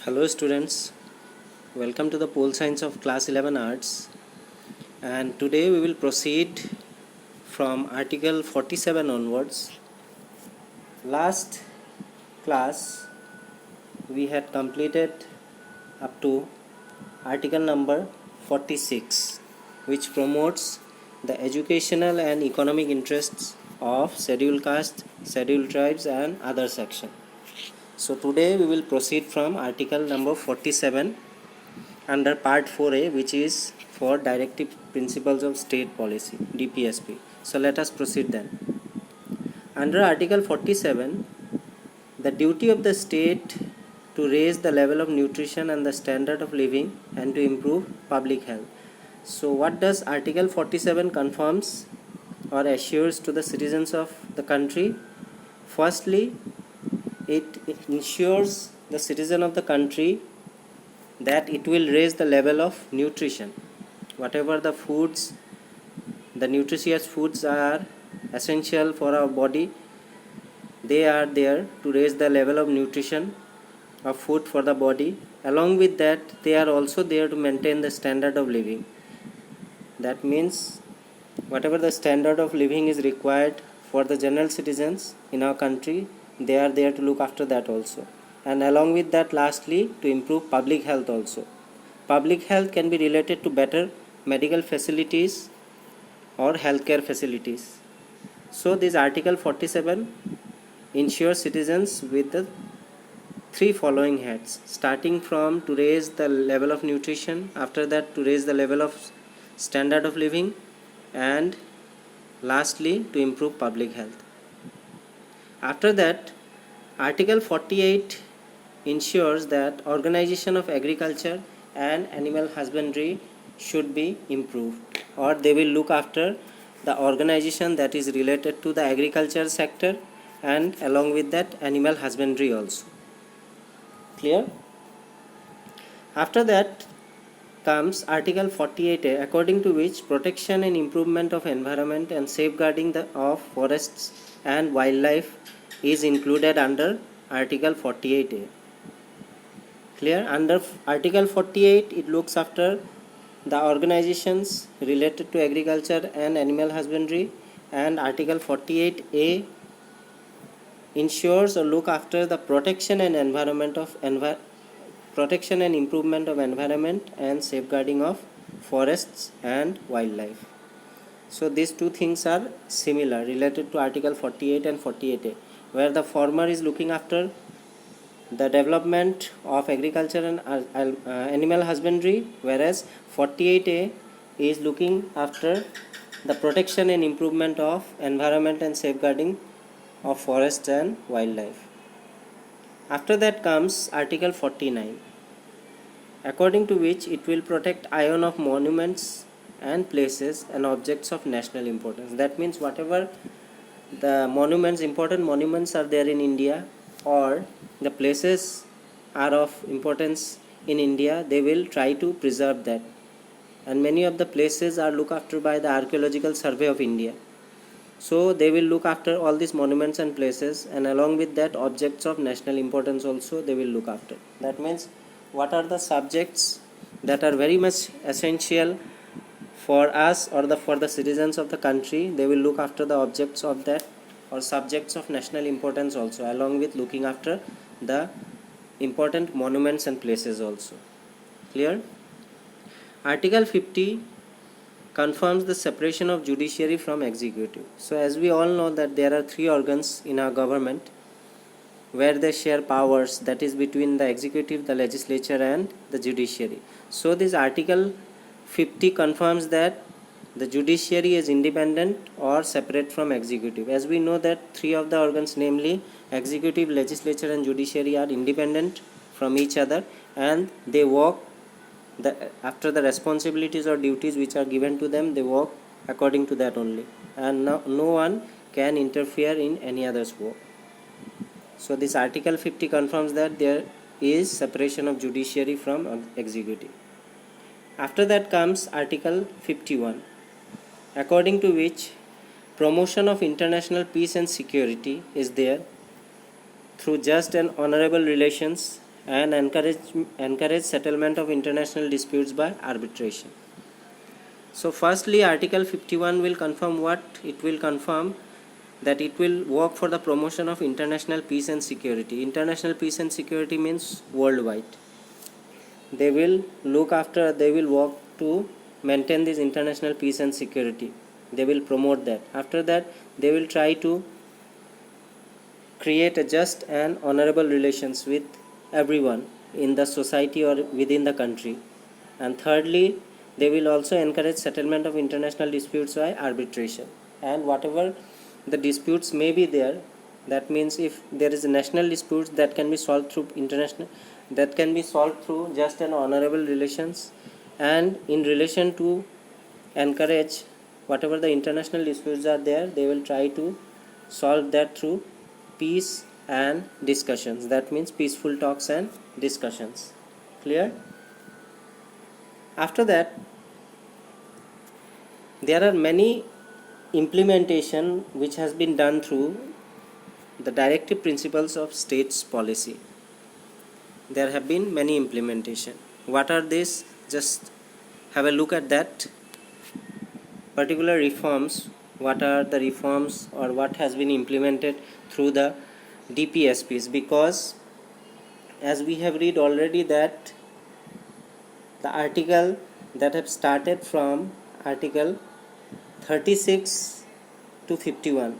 Hello students, welcome to the Pole Science of Class 11 Arts, and today we will proceed from article 47 onwards. Last class we had completed up to article number 46, which promotes the educational and economic interests of scheduled caste, scheduled tribes and other section. So today we will proceed from article number 47 under part 4a, which is for directive principles of state policy, DPSP. So let us proceed then. Under article 47, the duty of the state to raise the level of nutrition and the standard of living and to improve public health. So what does article 47 confirms or assures to the citizens of the country? Firstly, it ensures the citizen of the country that it will raise the level of nutrition. Whatever the foods, the nutritious foods are essential for our body, they are there to raise the level of nutrition of food for the body. Along with that, they are also there to maintain the standard of living. That means whatever the standard of living is required for the general citizens in our country, they are there to look after that also. And along with that, lastly, to improve public health also. Public health can be related to better medical facilities or healthcare facilities. So this article 47 ensures citizens with the three following heads, starting from to raise the level of nutrition, after that to raise the level of standard of living, and lastly to improve public health. After that, article 48 ensures that organization of agriculture and animal husbandry should be improved, or they will look after the organization that is related to the agriculture sector and along with that animal husbandry also. Clear? After that comes article 48A, according to which protection and improvement of environment and safeguarding of forests and wildlife is included under article 48A. Clear? Under article 48, it looks after the organizations related to agriculture and animal husbandry, and article 48A ensures or look after the protection and improvement of environment and safeguarding of forests and wildlife. So these two things are similar, related to article 48 and 48A, where the former is looking after the development of agriculture and animal husbandry, whereas 48A is looking after the protection and improvement of environment and safeguarding of forests and wildlife. After that comes article 49, according to which it will protect ion of monuments and places and objects of national importance. That means whatever the monuments, important monuments are there in India, or the places are of importance in India, they will try to preserve that. And many of the places are looked after by the Archaeological Survey of India. So they will look after all these monuments and places, and along with that objects of national importance also they will look after. That means what are the subjects that are very much essential for us or for the citizens of the country, they will look after the objects of that or subjects of national importance also, along with looking after the important monuments and places also. Clear? Article 50 confirms the separation of judiciary from executive. So as we all know that there are three organs in our government where they share powers, that is between the executive, the legislature and the judiciary. So this article 50 confirms that the judiciary is independent or separate from executive. As we know that three of the organs, namely executive, legislature and judiciary, are independent from each other, and they work after the responsibilities or duties which are given to them, they work according to that only, and no one can interfere in any other's work. So this article 50 confirms that there is separation of judiciary from executive. After that comes article 51, according to which promotion of international peace and security is there through just and honorable relations and encourage settlement of international disputes by arbitration. So firstly, Article 51 will confirm what? It will confirm that it will work for the promotion of international peace and security. International peace and security means worldwide. They will they will work to maintain this international peace and security. They will promote that. After that, they will try to create a just and honorable relations with everyone in the society or within the country. And thirdly, they will also encourage settlement of international disputes by arbitration. And whatever the disputes may be there, that means if there is a national dispute, that can be solved through just and honorable relations. And in relation to encourage whatever the international disputes are there, they will try to solve that through peace and discussions. That means peaceful talks and discussions. Clear? After that, there are many implementation which has been done through the directive principles of states policy. There have been many implementation. What are these? Just have a look at that. Particular reforms, what are the reforms or what has been implemented through the DPSPs, because as we have read already that the article that have started from article 36 to 51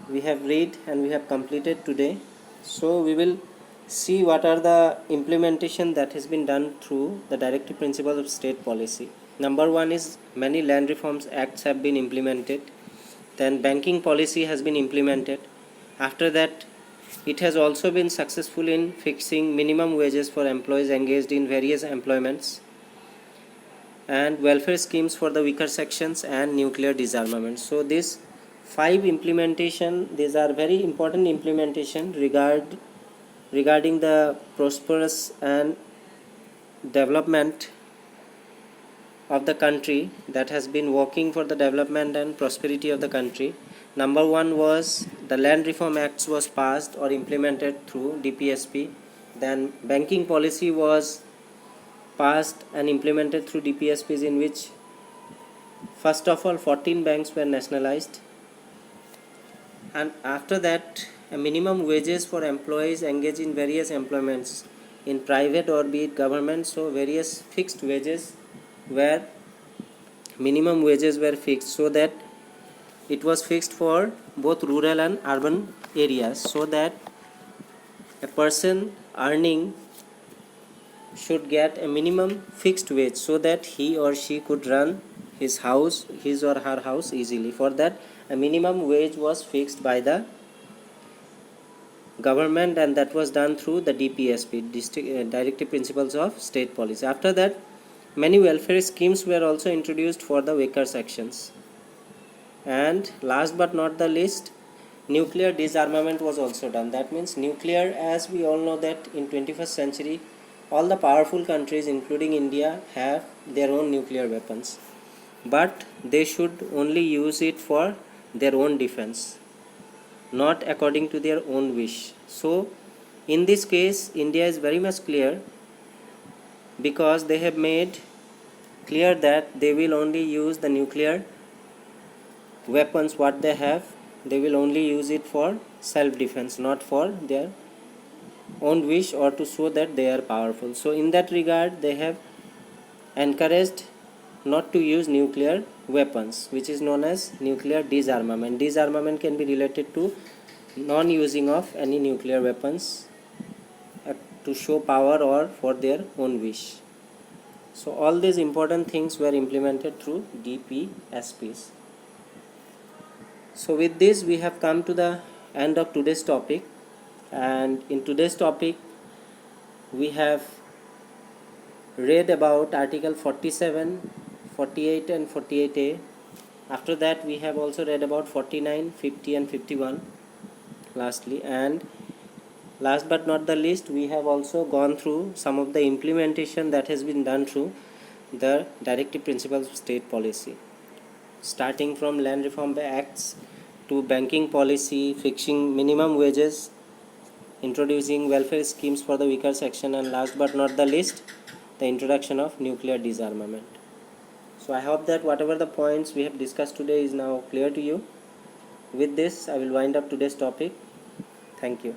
we have read and we have completed today. So we will see what are the implementation that has been done through the directive principles of state policy. Number one is many land reforms acts have been implemented. Then banking policy has been implemented. After that, it has also been successful in fixing minimum wages for employees engaged in various employments, and welfare schemes for the weaker sections, and nuclear disarmament. So these 5 implementation, these are very important implementation regarding the prosperous and development of the country, that has been working for the development and prosperity of the country. Number one was the land reform acts was passed or implemented through DPSP. Then banking policy was passed and implemented through DPSPs, in which first of all 14 banks were nationalized. And after that, a minimum wages for employees engaged in various employments in private or be it government. So various fixed wages where minimum wages were fixed, so that it was fixed for both rural and urban areas, so that a person earning should get a minimum fixed wage, so that he or she could run his or her house easily. For that, a minimum wage was fixed by the government, and that was done through the DPSP, directive principles of state policy. After that, many welfare schemes were also introduced for the weaker sections. And last but not the least, nuclear disarmament was also done. That means nuclear, as we all know that in 21st century all the powerful countries including India have their own nuclear weapons, but they should only use it for their own defense, not according to their own wish. So in this case India is very much clear, because they have made clear that they will only use the nuclear weapons what they have, they will only use it for self defense, not for their own wish or to show that they are powerful. So in that regard, they have encouraged not to use nuclear weapons, which is known as nuclear disarmament. Disarmament can be related to non-using of any nuclear weapons to show power or for their own wish. So all these important things were implemented through DPSPs. So with this we have come to the end of today's topic, and in today's topic we have read about Article 47, 48 and 48A. After that we have also read about 49, 50 and 51 lastly, and last but not the least, we have also gone through some of the implementation that has been done through the directive principles of state policy, starting from land reform acts to banking policy, fixing minimum wages introducing welfare schemes for the weaker section, and last but not the least, the introduction of nuclear disarmament. So I hope that whatever the points we have discussed today is now clear to you. With this, I will wind up today's topic. Thank you.